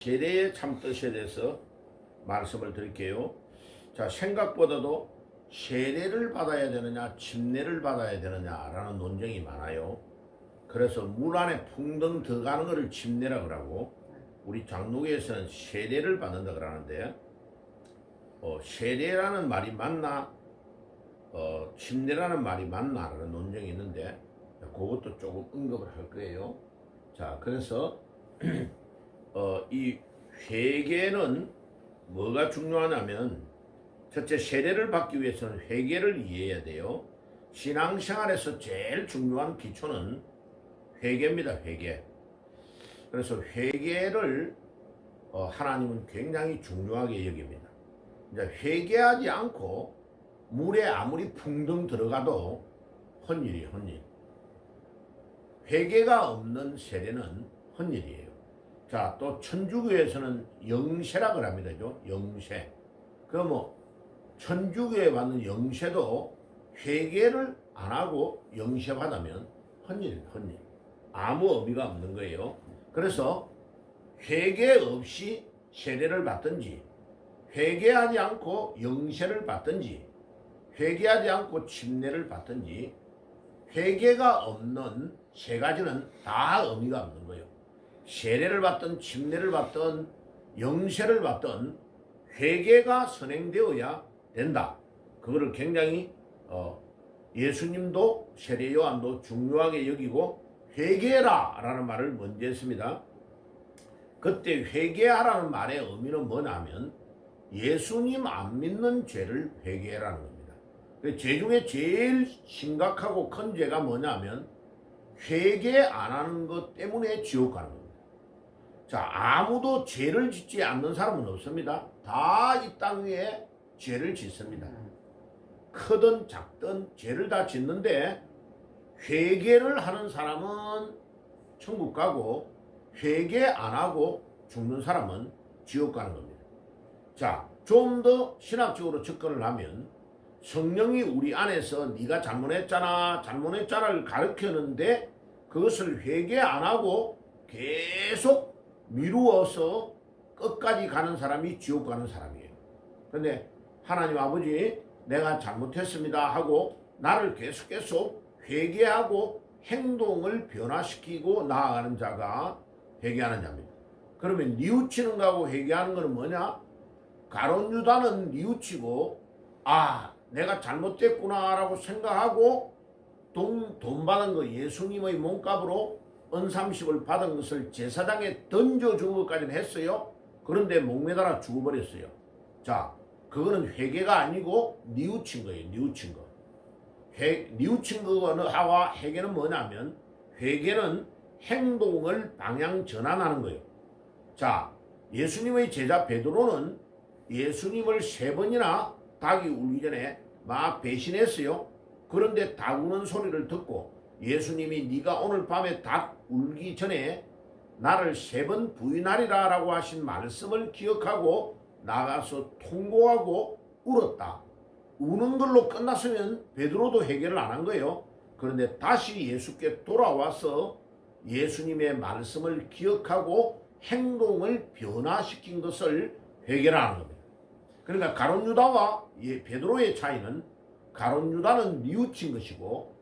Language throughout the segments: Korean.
세례의 참뜻에 대해서 말씀을 드릴게요. 자, 생각보다도 세례를 받아야 되느냐 침례를 받아야 되느냐라는 논쟁이 많아요. 그래서 물 안에 풍덩 들어가는 것을 침례라 그러고, 우리 장로교에서는 세례를 받는다 그러는데, 세례라는 말이 맞나 침례라는 말이 맞나라는 논쟁이 있는데, 그것도 조금 언급을 할 거예요. 자, 그래서 이 회개는 뭐가 중요하냐면, 첫째, 세례를 받기 위해서는 회개를 이해해야 돼요. 신앙생활에서 제일 중요한 기초는 회개입니다. 회개. 그래서 회개를 하나님은 굉장히 중요하게 여깁니다. 이제 회개하지 않고 물에 아무리 풍덩 들어가도 헛일이에요. 헛일. 회개가 없는 세례는 헛일이에요. 자, 또 천주교에서는 영세라고 합니다. 영세. 천주교에 받는 영세도 회개를 안 하고 영세 받으면 헛일. 아무 의미가 없는 거예요. 그래서 회개 없이 세례를 받든지, 회개하지 않고 영세를 받든지, 회개하지 않고 침례를 받든지, 회개가 없는 세 가지는 다 의미가 없는 거예요. 세례를 받든 침례를 받든 영세를 받든 회개가 선행되어야 된다. 그거를 굉장히 예수님도 세례 요한도 중요하게 여기고 회개라 라는 말을 먼저 했습니다. 그때 회개하라는 말의 의미는 뭐냐면, 예수님 안 믿는 죄를 회개라는 겁니다. 죄 중에 제일 심각하고 큰 죄가 뭐냐면 회개 안 하는 것 때문에 지옥 가는 겁니다. 자, 아무도 죄를 짓지 않는 사람은 없습니다. 다 이 땅 위에 죄를 짓습니다. 크든 작든 죄를 다 짓는데, 회개를 하는 사람은 천국 가고 회개 안 하고 죽는 사람은 지옥 가는 겁니다. 자, 좀 더 신학적으로 접근을 하면, 성령이 우리 안에서 네가 잘못했잖아를 가르치는데, 그것을 회개 안 하고 계속 미루어서 끝까지 가는 사람이 지옥 가는 사람이에요. 그런데 하나님 아버지, 내가 잘못했습니다 하고 나를 계속 회개하고 행동을 변화시키고 나아가는 자가 회개하는 자입니다. 그러면 뉘우치는 거하고 회개하는 것은 뭐냐? 가룟 유다는 뉘우치고, 내가 잘못됐구나 라고 생각하고 돈 받은 거, 예수님의 몸값으로 은삼십을 받은 것을 제사장에 던져준 것까지는 했어요. 그런데 목매달아 죽어버렸어요. 자, 그거는 회개가 아니고 뉘우친 거예요. 뉘우친 거. 뉘우친 거와 회개는 뭐냐면, 회개는 행동을 방향 전환하는 거예요. 자, 예수님의 제자 베드로는 예수님을 3번이나 닭이 울기 전에 막 배신했어요. 그런데 닭 우는 소리를 듣고 예수님이 네가 오늘 밤에 닭 울기 전에 나를 3번 부인하리라 라고 하신 말씀을 기억하고 나가서 통곡하고 울었다. 우는 걸로 끝났으면 베드로도 해결을 안 한 거예요. 그런데 다시 예수께 돌아와서 예수님의 말씀을 기억하고 행동을 변화시킨 것을 회개하는 겁니다. 그러니까 가룟 유다와 베드로의 차이는, 가룟 유다는 뉘우친 것이고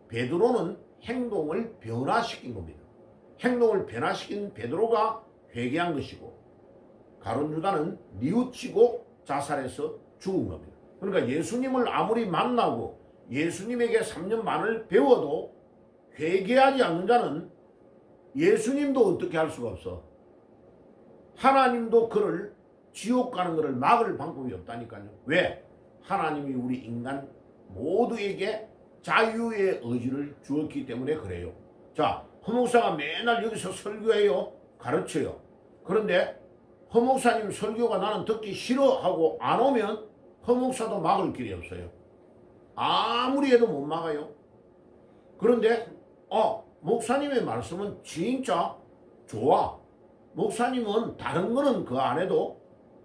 베드로는 행동을 변화시킨 겁니다. 행동을 변화시킨 베드로가 회개한 것이고, 가룟 유다는 뉘우치고 자살해서 죽은 겁니다. 그러니까 예수님을 아무리 만나고 예수님에게 3년 반을 배워도 회개하지 않는 자는 예수님도 어떻게 할 수가 없어. 하나님도 그를 지옥 가는 것을 막을 방법이 없다니까요. 왜? 하나님이 우리 인간 모두에게 자유의 의지를 주었기 때문에 그래요. 자, 허목사가 맨날 여기서 설교해요. 가르쳐요. 그런데 허목사님 설교가 나는 듣기 싫어하고 안 오면 허목사도 막을 길이 없어요. 아무리 해도 못 막아요. 그런데 목사님의 말씀은 진짜 좋아. 목사님은 다른 거는 그 안에도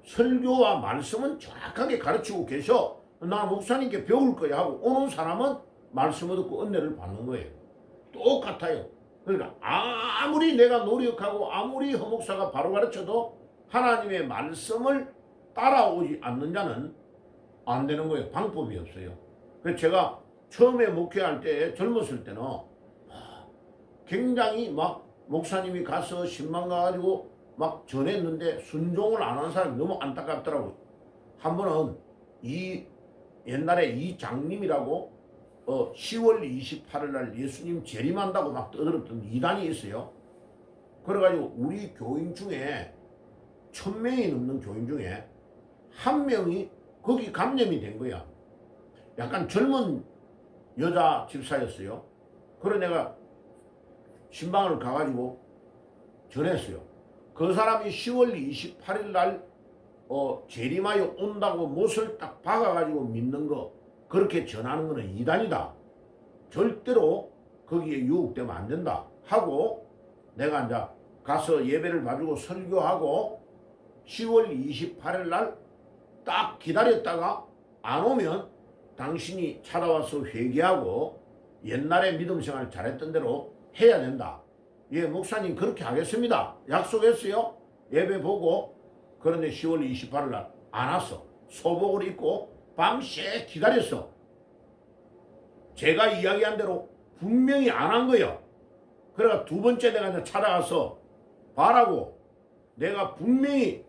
설교와 말씀은 정확하게 가르치고 계셔. 나 목사님께 배울 거야 하고 오는 사람은 말씀을 듣고 은혜를 받는 거예요. 똑같아요. 그러니까 아무리 내가 노력하고 아무리 허목사가 바로 가르쳐도 하나님의 말씀을 따라오지 않는 자는 안 되는 거예요. 방법이 없어요. 그래서 제가 처음에 목회할 때 젊었을 때는 굉장히 막 목사님이 가서 신방 가가지고 막 전했는데 순종을 안 하는 사람이 너무 안타깝더라고요. 한 번은 옛날에 이 장님이라고 10월 28일 날 예수님 재림한다고 막 떠들었던 이단이 있어요. 그래가지고 우리 교인 중에 1000명이 넘는 교인 중에 한 명이 거기 감염이 된 거야. 약간 젊은 여자 집사였어요. 그래 내가 신방을 가가지고 전했어요. 그 사람이 10월 28일 날 재림하여 온다고 못을 딱 박아가지고 믿는 거, 그렇게 전하는 거는 이단이다. 절대로 거기에 유혹되면 안 된다 하고 내가 이제 가서 예배를 봐주고 설교하고 10월 28일 날 딱 기다렸다가 안 오면 당신이 찾아와서 회개하고 옛날에 믿음 생활 잘했던 대로 해야 된다. 예, 목사님 그렇게 하겠습니다. 약속했어요. 예배 보고. 그런데 10월 28일 날 안 왔어. 소복을 입고 밤새 기다렸어. 제가 이야기한 대로 분명히 안 한 거예요. 그래가 두 번째 내가 이제 찾아가서 봐라고. 내가 분명히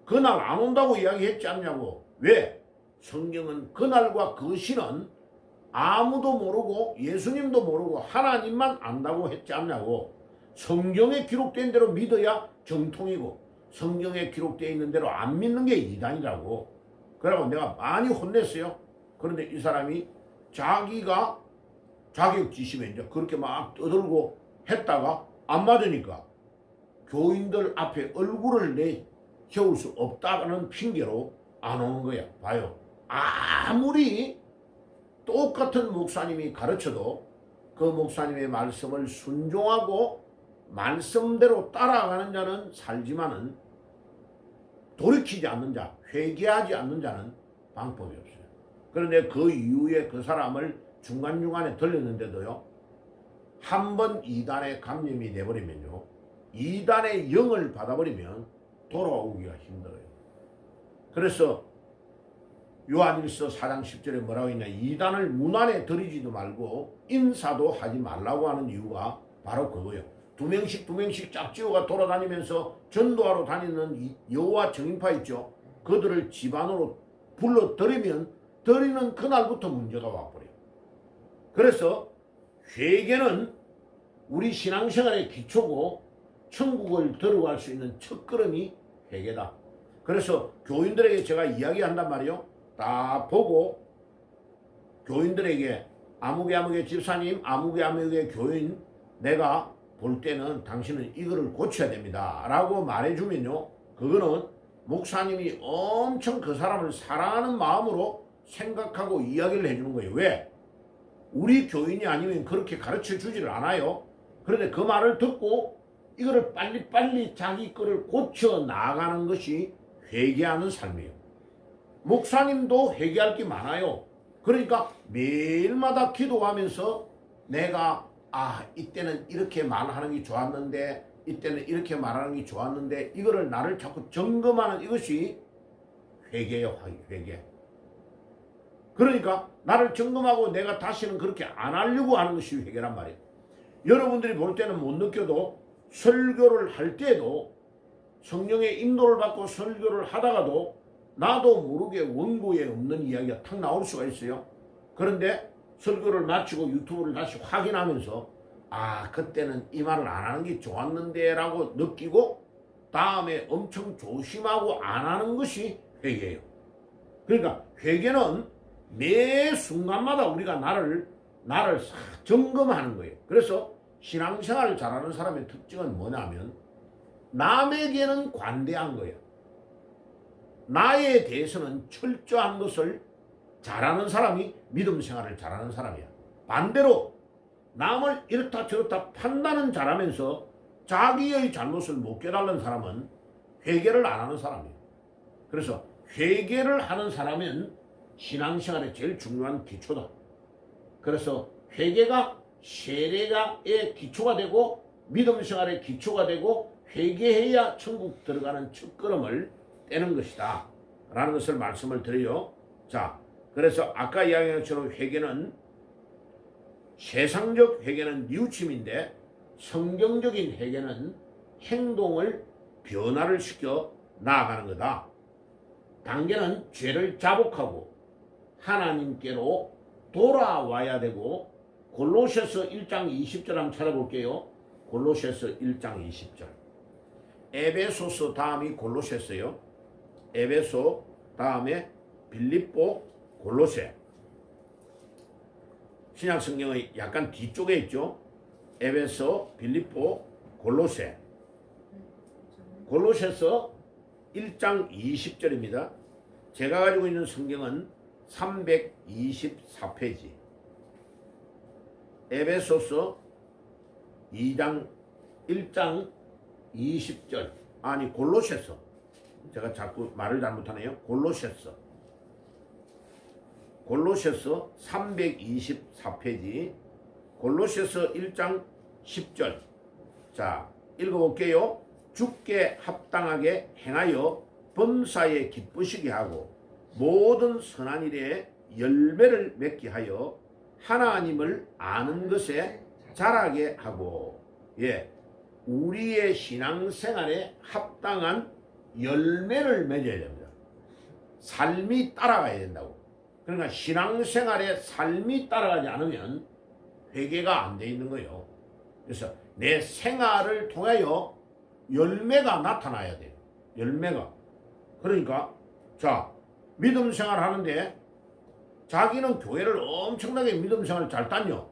그날 안 온다고 이야기했지 않냐고. 왜? 성경은 그날과 그 시는 아무도 모르고 예수님도 모르고 하나님만 안다고 했지 않냐고. 성경에 기록된 대로 믿어야 정통이고 성경에 기록되어 있는 대로 안 믿는 게 이단이라고. 그러고 내가 많이 혼냈어요. 그런데 이 사람이 자기가 자격지심에 이제 그렇게 막 떠들고 했다가 안 맞으니까 교인들 앞에 얼굴을 내세울 수 없다는 핑계로 안 오는 거야. 봐요. 아무리 똑같은 목사님이 가르쳐도 그 목사님의 말씀을 순종하고 말씀대로 따라가는 자는 살지만은 돌이키지 않는 자, 회개하지 않는 자는 방법이 없어요. 그런데 그 이후에 그 사람을 중간중간에 들렸는데도요, 한 번 이단에 감염이 돼버리면요, 이단의 영을 받아버리면 돌아오기가 힘들어요. 그래서 요한일서 4장 10절에 뭐라고 했냐, 이단을 문 안에 들이지도 말고 인사도 하지 말라고 하는 이유가 바로 그거예요. 두 명씩 짝지어가 돌아다니면서 전도하러 다니는 여호와 증인파 있죠. 그들을 집안으로 불러들이면 들이는 그날부터 문제가 와버려요. 그래서 회개는 우리 신앙생활의 기초고 천국을 들어갈 수 있는 첫걸음이 회개다. 그래서 교인들에게 제가 이야기한단 말이에요. 딱 보고 교인들에게 아무개 집사님, 아무개 교인, 내가 볼 때는 당신은 이거를 고쳐야 됩니다 라고 말해주면요, 그거는 목사님이 엄청 그 사람을 사랑하는 마음으로 생각하고 이야기를 해주는 거예요. 왜? 우리 교인이 아니면 그렇게 가르쳐 주지를 않아요. 그런데 그 말을 듣고 이거를 빨리빨리 자기 거를 고쳐 나가는 것이 회개하는 삶이에요. 목사님도 회개할 게 많아요. 그러니까 매일마다 기도하면서 내가 이때는 이렇게 말하는 게 좋았는데, 이때는 이렇게 말하는 게 좋았는데, 이거를 나를 자꾸 점검하는 이것이 회개예요. 회개. 그러니까 나를 점검하고 내가 다시는 그렇게 안 하려고 하는 것이 회개란 말이에요. 여러분들이 볼 때는 못 느껴도 설교를 할 때도 성령의 인도를 받고 설교를 하다가도 나도 모르게 원고에 없는 이야기가 탁 나올 수가 있어요. 그런데 설교를 마치고 유튜브를 다시 확인하면서 그때는 이 말을 안 하는 게 좋았는데 라고 느끼고 다음에 엄청 조심하고 안 하는 것이 회개예요. 그러니까 회개는 매 순간마다 우리가 나를 점검하는 거예요. 그래서 신앙생활을 잘하는 사람의 특징은 뭐냐면 남에게는 관대한 거예요. 나에 대해서는 철저한 것을 잘하는 사람이 믿음 생활을 잘하는 사람이야. 반대로 남을 이렇다 저렇다 판단은 잘하면서 자기의 잘못을 못 깨달는 사람은 회개를 안 하는 사람이에요. 그래서 회개를 하는 사람은 신앙생활의 제일 중요한 기초다. 그래서 회개가 세례가의 기초가 되고 믿음 생활의 기초가 되고 회개해야 천국 들어가는 첫걸음을 떼는 것이다 라는 것을 말씀을 드려요. 자, 그래서 아까 이야기한 것처럼 회개는 세상적 회개는 뉘우침인데 성경적인 회개는 행동을 변화를 시켜 나아가는 거다. 단계는 죄를 자복하고 하나님께로 돌아와야 되고 골로새서 1장 20절 한번 찾아볼게요. 골로새서 1장 20절. 에베소서 다음이 골로새서요. 에베소 다음에 빌립보 골로새. 신약 성경의 약간 뒤쪽에 있죠. 에베소 빌립보 골로새. 골로새서 1장 20절입니다. 제가 가지고 있는 성경은 324페이지. 에베소서 2장 1장 20절. 아니 골로새서. 제가 자꾸 말을 잘못하네요. 골로새서 324페이지. 골로새서 1장 10절. 자, 읽어볼게요. 주께 합당하게 행하여 범사에 기쁘시게 하고 모든 선한 일에 열매를 맺게 하여 하나님을 아는 것에 자라게 하고, 예, 우리의 신앙생활에 합당한 열매를 맺어야 됩니다. 삶이 따라가야 된다고. 그러니까 신앙생활에 삶이 따라가지 않으면 회개가 안 돼 있는 거예요. 그래서 내 생활을 통하여 열매가 나타나야 돼요. 열매가. 그러니까 자, 믿음 생활 하는데 자기는 교회를 엄청나게 믿음 생활을 잘 다녀.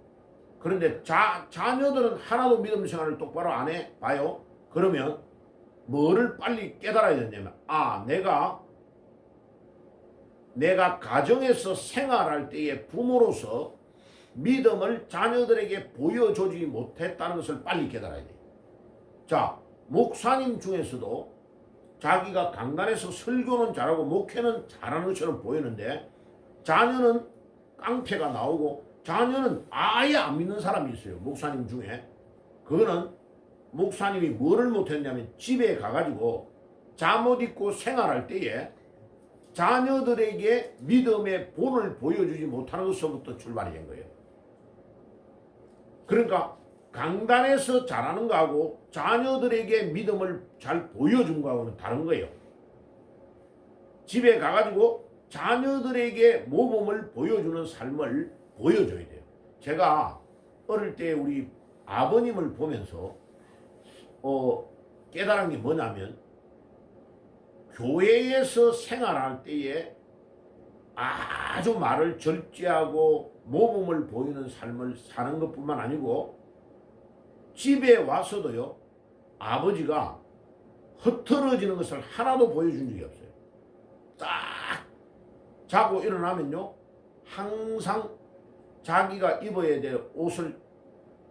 그런데 자녀들은 하나도 믿음 생활을 똑바로 안 해 봐요. 그러면 뭐를 빨리 깨달아야 되냐면, 아, 내가 가정에서 생활할 때에 부모로서 믿음을 자녀들에게 보여주지 못했다는 것을 빨리 깨달아야 돼요. 자, 목사님 중에서도 자기가 강단에서 설교는 잘하고 목회는 잘하는 것처럼 보이는데 자녀는 깡패가 나오고 자녀는 아예 안 믿는 사람이 있어요. 목사님 중에. 그거는 목사님이 뭐를 못했냐면 집에 가가지고 잠옷 입고 생활할 때에 자녀들에게 믿음의 본을 보여주지 못하는 것부터 출발이 된 거예요. 그러니까 강단에서 잘하는 거하고 자녀들에게 믿음을 잘 보여준 거하고는 다른 거예요. 집에 가가지고 자녀들에게 모범을 보여주는 삶을 보여줘야 돼요. 제가 어릴 때 우리 아버님을 보면서 깨달은 게 뭐냐면, 교회에서 생활할 때에 아주 말을 절제하고 모범을 보이는 삶을 사는 것뿐만 아니고 집에 와서도요, 아버지가 흐트러지는 것을 하나도 보여준 적이 없어요. 딱 자고 일어나면요, 항상 자기가 입어야 될 옷을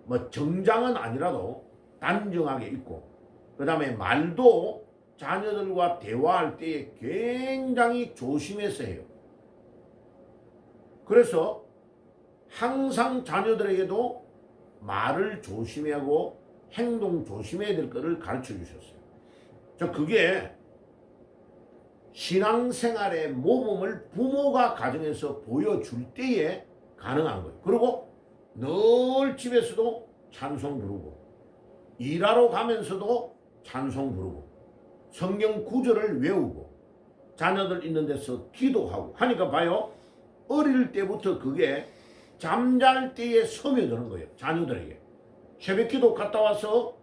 뭐 정장은 아니라도 단정하게 입고, 그 다음에 말도 자녀들과 대화할 때에 굉장히 조심해서 해요. 그래서 항상 자녀들에게도 말을 조심하고 행동 조심해야 될 것을 가르쳐 주셨어요. 그게 신앙생활의 모범을 부모가 가정에서 보여줄 때에 가능한 거예요. 그리고 늘 집에서도 찬송 부르고 일하러 가면서도 찬송 부르고 성경 구절을 외우고 자녀들 있는 데서 기도하고 하니까 봐요. 어릴 때부터 그게 잠잘 때에 스며드는 거예요. 자녀들에게. 새벽기도 갔다 와서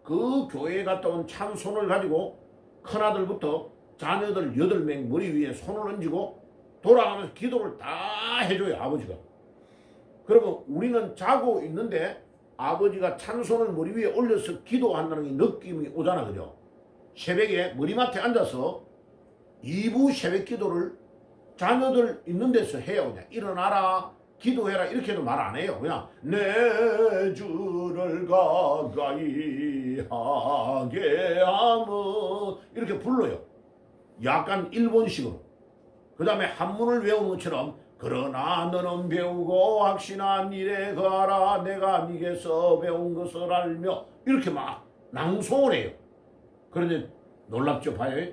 그 교회에 갔다 온 찬송을 가지고 큰아들부터 자녀들 8명 머리 위에 손을 얹고 돌아가면서 기도를 다 해줘요. 아버지가. 그러면 우리는 자고 있는데 아버지가 찬송을 머리 위에 올려서 기도한다는 게 느낌이 오잖아. 그죠? 새벽에 머리맡에 앉아서 2부 새벽 기도를 자녀들 있는 데서 해요. 그냥 일어나라 기도해라 이렇게도 말 안 해요. 그냥 내 주를 가까이 하게 하며 이렇게 불러요. 약간 일본식으로. 그 다음에 한문을 외우는 것처럼 그러나 너는 배우고 확신한 일에 거하라. 내가 네게서 배운 것을 알며. 이렇게 막 낭송을 해요. 그런데 놀랍죠, 봐요.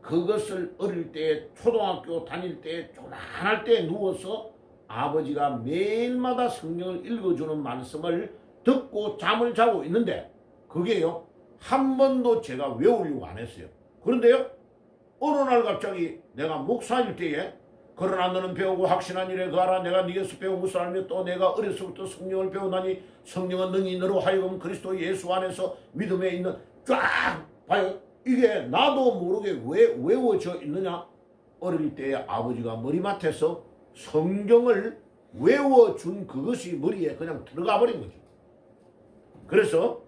그것을 어릴 때, 초등학교 다닐 때, 조만할 때 누워서 아버지가 매일마다 성경을 읽어주는 말씀을 듣고 잠을 자고 있는데, 그게요, 한 번도 제가 외우려고 안 했어요. 그런데요, 어느 날 갑자기 내가 목사일 때에, 그러나 너는 배우고 확신한 일에 거하라. 내가 네게서 배운 것을 알며 또 내가 어려서부터 성령을 배우나니 성령은 능히 너로 하여금 그리스도 예수 안에서 믿음에 있는, 쫙 봐요. 이게 나도 모르게 왜 외워져 있느냐? 어릴 때 아버지가 머리맡에서 성경을 외워준 그것이 머리에 그냥 들어가 버린 거죠. 그래서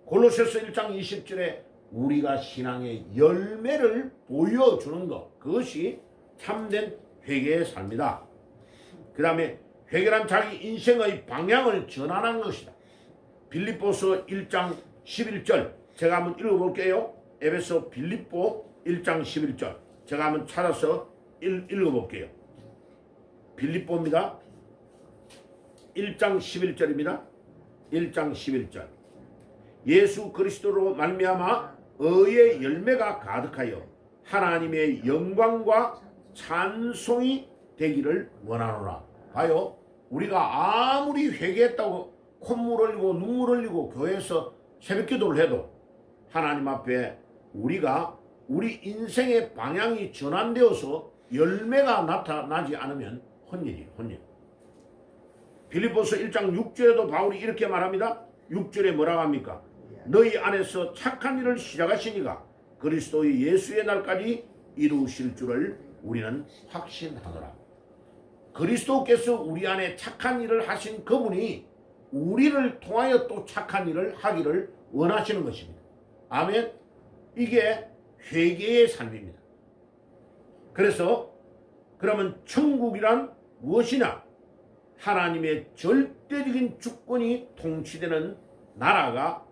골로새서 1장 20절에 우리가 신앙의 열매를 보여주는 것, 그것이 참된 회개의 삶이다. 그 다음에 회개란 자기 인생의 방향을 전환한 것이다. 빌립보서 1장 11절 제가 한번 읽어볼게요. 에베소 빌립보 1장 11절 제가 한번 찾아서 읽어볼게요. 빌립보입니다. 1장 11절입니다. 1장 11절 예수 그리스도로 말미암아 의의 열매가 가득하여 하나님의 영광과 찬송이 되기를 원하노라. 봐요. 우리가 아무리 회개했다고 콧물 흘리고 눈물 흘리고 교회에서 새벽기도를 해도 하나님 앞에 우리가 우리 인생의 방향이 전환되어서 열매가 나타나지 않으면 헛일이에요. 헛일. 빌립보서 1장 6절에도 바울이 이렇게 말합니다. 6절에 뭐라고 합니까? 너희 안에서 착한 일을 시작하시니가 그리스도의 예수의 날까지 이루실 줄을 우리는 확신하노라. 그리스도께서 우리 안에 착한 일을 하신 그분이 우리를 통하여 또 착한 일을 하기를 원하시는 것입니다. 아멘. 이게 회개의 삶입니다. 그래서 그러면 천국이란 무엇이냐? 하나님의 절대적인 주권이 통치되는 나라가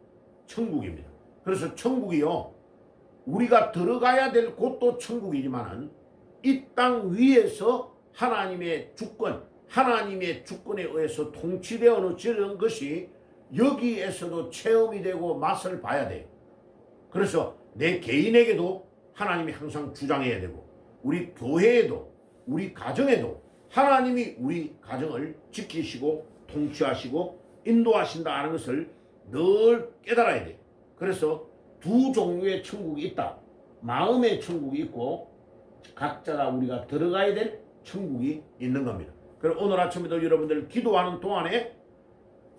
천국입니다. 그래서 천국이요, 우리가 들어가야 될 곳도 천국이지만은 이 땅 위에서 하나님의 주권, 하나님의 주권에 의해서 통치되어지는 것이 여기에서도 체험이 되고 맛을 봐야 돼요. 그래서 내 개인에게도 하나님이 항상 주장해야 되고, 우리 교회에도, 우리 가정에도 하나님이 우리 가정을 지키시고 통치하시고 인도하신다는 것을 늘 깨달아야 돼요. 그래서 두 종류의 천국이 있다. 마음의 천국이 있고 각자가 우리가 들어가야 될 천국이 있는 겁니다. 그럼 오늘 아침에도 여러분들 기도하는 동안에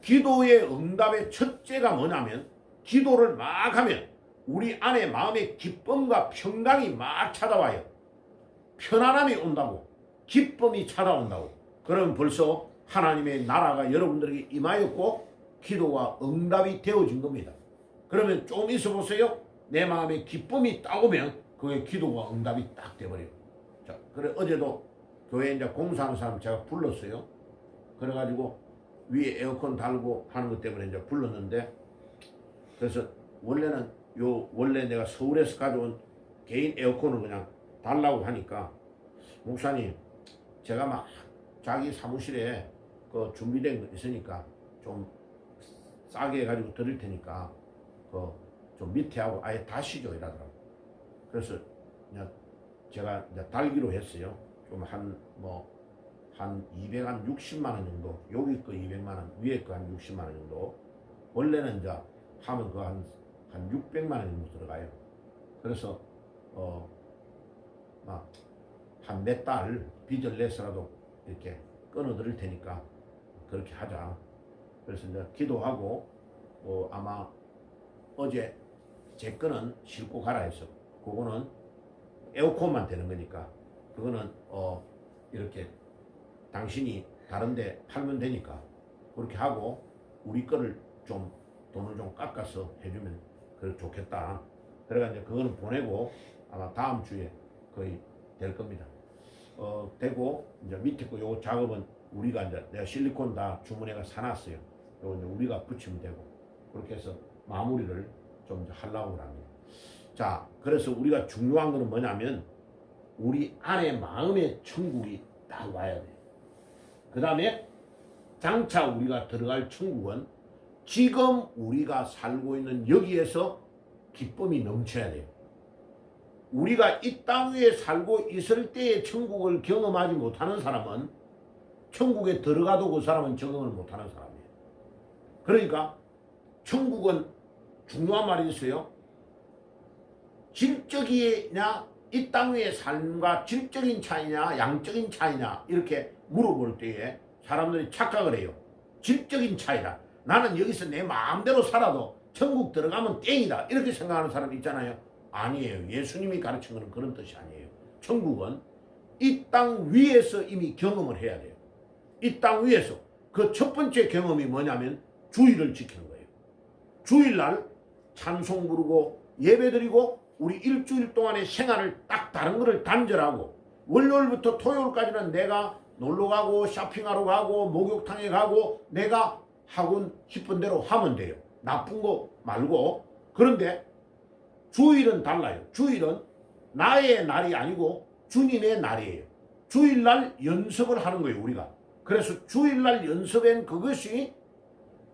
기도의 응답의 첫째가 뭐냐면, 기도를 막 하면 우리 안에 마음의 기쁨과 평강이 막 찾아와요. 편안함이 온다고, 기쁨이 찾아온다고. 그러면 벌써 하나님의 나라가 여러분들에게 임하였고 기도가 응답이 되어진 겁니다. 그러면 좀 있어 보세요. 내 마음에 기쁨이 딱 오면 그게 기도가 응답이 딱 돼버려요. 자, 그래 어제도 교회에 이제 공사하는 사람 제가 불렀어요. 그래가지고 위에 에어컨 달고 하는 것 때문에 이제 불렀는데, 그래서 원래 내가 서울에서 가져온 개인 에어컨을 그냥 달라고 하니까, 목사님 제가 막 자기 사무실에 그 준비된 거 있으니까 좀 싸게 해가지고 드릴 테니까 그 좀 밑에 하고 아예 다시죠 이러더라고. 그래서 그냥 제가 이제 달기로 했어요. 좀 한 260만 원 정도, 여기 거 200만 원, 위에 거 한 60만 원 정도. 원래는 이제 하면 그 한 600만 원 정도 들어가요. 그래서 막 한 몇 달 빚을 내서라도 이렇게 끊어 드릴 테니까 그렇게 하자. 그래서 이제 기도하고 아마 어제 제 거는 싣고 가라 해서, 그거는 에어컨만 되는 거니까 그거는 이렇게 당신이 다른데 팔면 되니까 그렇게 하고 우리 거를 좀 돈을 좀 깎아서 해주면 그래 좋겠다. 그래가 이제 그거는 보내고 아마 다음 주에 거의 될 겁니다. 되고 이제 밑에 거 요 작업은 우리가 이제 내가 실리콘 다 주문해가 사놨어요. 요거 이제 우리가 붙이면 되고, 그렇게 해서 마무리를 좀 이제 하려고 합니다. 자, 그래서 우리가 중요한 거는 뭐냐면 우리 안에 마음의 천국이 딱 와야 돼요. 그 다음에 장차 우리가 들어갈 천국은 지금 우리가 살고 있는 여기에서 기쁨이 넘쳐야 돼요. 우리가 이 땅 위에 살고 있을 때의 천국을 경험하지 못하는 사람은 천국에 들어가도 그 사람은 적응을 못하는 사람이에요. 그러니까 천국은 중요한 말이 있어요. 질적이냐 이 땅 위의 삶과 질적인 차이냐 양적인 차이냐 이렇게 물어볼 때에 사람들이 착각을 해요. 질적인 차이다. 나는 여기서 내 마음대로 살아도 천국 들어가면 땡이다. 이렇게 생각하는 사람 있잖아요. 아니에요. 예수님이 가르친 것은 그런 뜻이 아니에요. 천국은 이 땅 위에서 이미 경험을 해야 돼요. 이 땅 위에서 그 첫 번째 경험이 뭐냐면 주일을 지키는 거예요. 주일날 찬송 부르고 예배드리고 우리 일주일 동안의 생활을 딱 다른 거를 단절하고 월요일부터 토요일까지는 내가 놀러가고 쇼핑하러 가고 목욕탕에 가고 내가 하고 싶은 대로 하면 돼요. 나쁜 거 말고. 그런데 주일은 달라요. 주일은 나의 날이 아니고 주님의 날이에요. 주일날 연습을 하는 거예요. 우리가. 그래서 주일날 연습한 그것이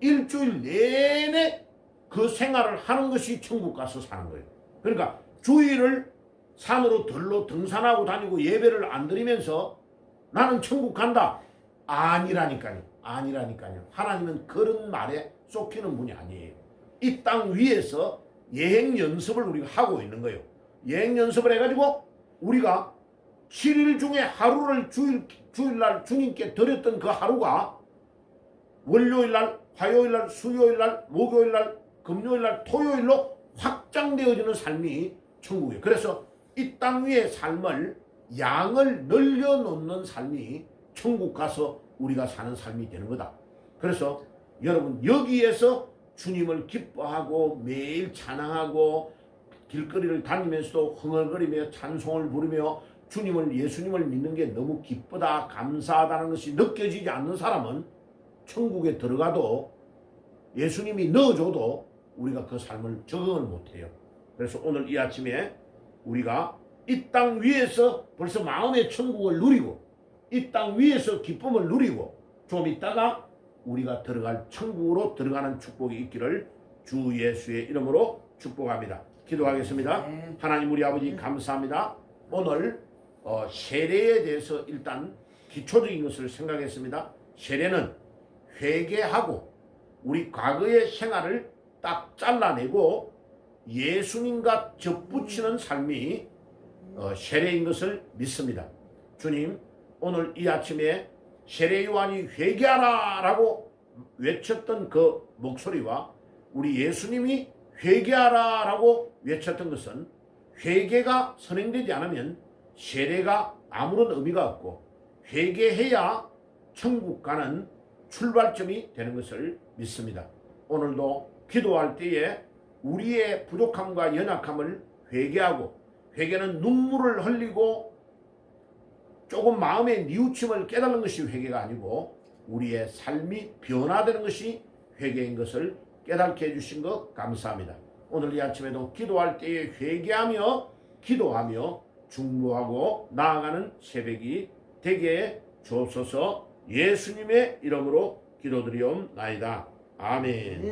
일주일 내내 그 생활을 하는 것이 천국 가서 사는 거예요. 그러니까 주일을 산으로 들로 등산하고 다니고 예배를 안 드리면서 나는 천국 간다. 아니라니까요. 아니라니까요. 하나님은 그런 말에 쫓기는 분이 아니에요. 이 땅 위에서 여행 연습을 우리가 하고 있는 거예요. 여행 연습을 해가지고 우리가 7일 중에 하루를 주일날 주님께 드렸던 그 하루가 월요일날, 화요일날, 수요일날, 목요일날, 금요일날, 토요일로 확장되어지는 삶이 천국이에요. 그래서 이 땅 위의 삶을 양을 늘려놓는 삶이 천국 가서 우리가 사는 삶이 되는 거다. 그래서 여러분 여기에서 주님을 기뻐하고 매일 찬양하고 길거리를 다니면서도 흥얼거리며 찬송을 부르며 예수님을 믿는 게 너무 기쁘다 감사하다는 것이 느껴지지 않는 사람은 천국에 들어가도 예수님이 넣어줘도 우리가 그 삶을 적응을 못해요. 그래서 오늘 이 아침에 우리가 이 땅 위에서 벌써 마음의 천국을 누리고 이 땅 위에서 기쁨을 누리고 좀 있다가 우리가 들어갈 천국으로 들어가는 축복이 있기를 주 예수의 이름으로 축복합니다. 기도하겠습니다. 네. 하나님 우리 아버지 감사합니다. 오늘 세례에 대해서 일단 기초적인 것을 생각했습니다. 세례는 회개하고 우리 과거의 생활을 딱 잘라내고 예수님과 접붙이는 삶이 세례인 것을 믿습니다. 주님 오늘 이 아침에 세례 요한이 회개하라 라고 외쳤던 그 목소리와 우리 예수님이 회개하라 라고 외쳤던 것은 회개가 선행되지 않으면 세례가 아무런 의미가 없고 회개해야 천국 가는 출발점이 되는 것을 믿습니다. 오늘도 기도할 때에 우리의 부족함과 연약함을 회개하고 회개는 눈물을 흘리고 조금 마음의 뉘우침을 깨닫는 것이 회개가 아니고 우리의 삶이 변화되는 것이 회개인 것을 깨닫게 해주신 것 감사합니다. 오늘 이 아침에도 기도할 때에 회개하며 기도하며 중보하고 나아가는 새벽이 되게 주옵소서. 예수님의 이름으로 기도드리옵나이다. 아멘.